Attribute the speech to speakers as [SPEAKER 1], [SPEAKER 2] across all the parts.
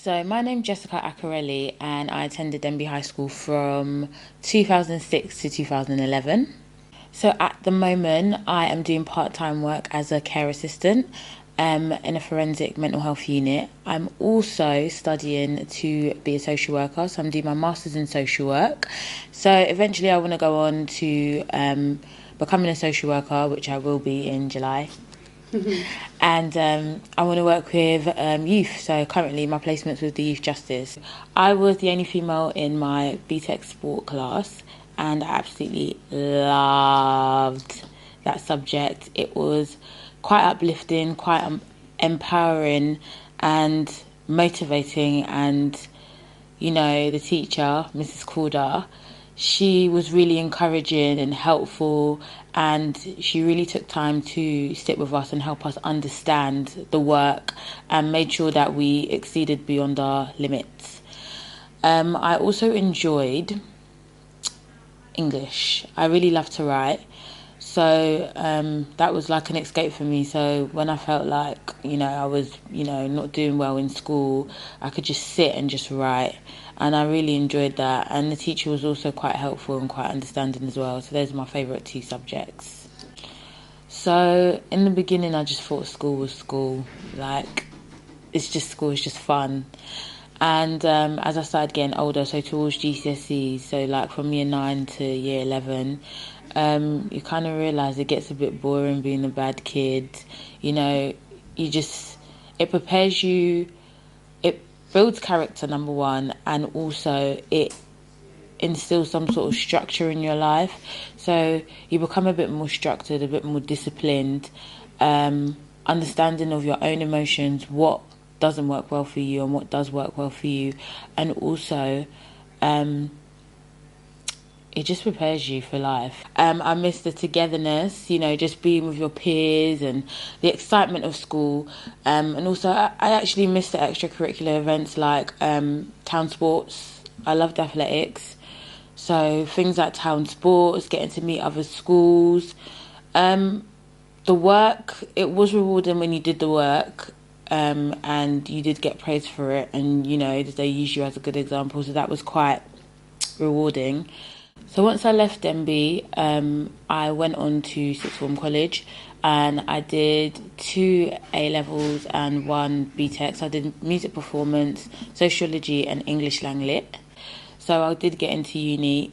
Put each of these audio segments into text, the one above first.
[SPEAKER 1] So my name's Jessica Accarelli and I attended Denbigh High School from 2006 to 2011. So at the moment I am doing part-time work as a care assistant in a forensic mental health unit. I'm also studying to be a social worker, so I'm doing my master's in social work. So eventually I want to go on to becoming a social worker, which I will be in July. And I want to work with youth. So currently my placement's with the Youth Justice. I was the only female in my BTEC sport class and I absolutely loved that subject. It was quite uplifting, quite empowering and motivating. And, you know, the teacher, Mrs. Calder, she was really encouraging and helpful, and she really took time to sit with us and help us understand the work and made sure that we exceeded beyond our limits. I also enjoyed English. I really love to write. So that was like an escape for me. So when I felt like, I was, not doing well in school, I could just sit and just write. And I really enjoyed that. And the teacher was also quite helpful and quite understanding as well. So those are my favourite two subjects. So in the beginning, I just thought school was school. Like, it's just school, it's just fun. And as I started getting older, so towards GCSEs, so like from year 9 to year 11, you kind of realise it gets a bit boring being a bad kid. It prepares you, it builds character, number one, and also it instills some sort of structure in your life. So you become a bit more structured, a bit more disciplined, understanding of your own emotions, what doesn't work well for you and what does work well for you. And also it just prepares you for life. I miss the togetherness, just being with your peers and the excitement of school. And also I actually miss the extracurricular events like town sports. I loved athletics. So things like town sports, getting to meet other schools. The work, it was rewarding when you did the work. And you did get praised for it, and they use you as a good example, so that was quite rewarding. So once I left Denbigh, I went on to sixth form college and I did 2 A-levels and 1 BTEC. So I did music performance, sociology and English Lang Lit. So I did get into uni,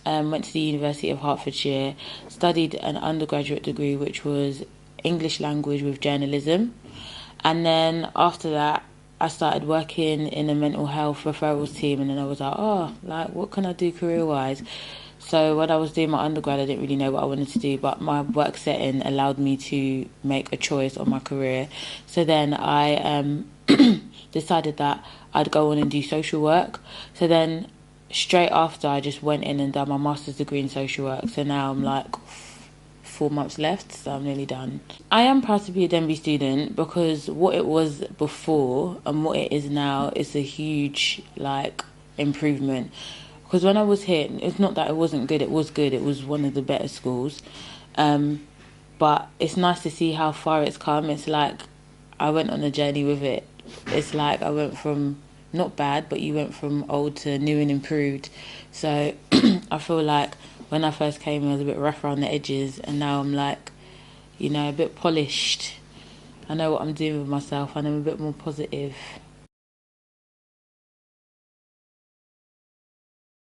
[SPEAKER 1] went to the University of Hertfordshire, studied an undergraduate degree which was English language with journalism. And then after that, I started working in a mental health referrals team, and then I was like, what can I do career-wise? So when I was doing my undergrad, I didn't really know what I wanted to do, but my work setting allowed me to make a choice on my career. So then I decided that I'd go on and do social work. So then straight after, I just went in and done my master's degree in social work. So now I'm like 4 months left, so I'm nearly done. I am proud to be a Denbigh student because what it was before and what it is now is a huge improvement. Because when I was here, it's not that it wasn't good, it was good, it was one of the better schools. But it's nice to see how far it's come. It's like I went on a journey with it. It's like I went from not bad, but you went from old to new and improved. So I feel like when I first came, I was a bit rough around the edges, and now I'm like, a bit polished. I know what I'm doing with myself, and I'm a bit more positive.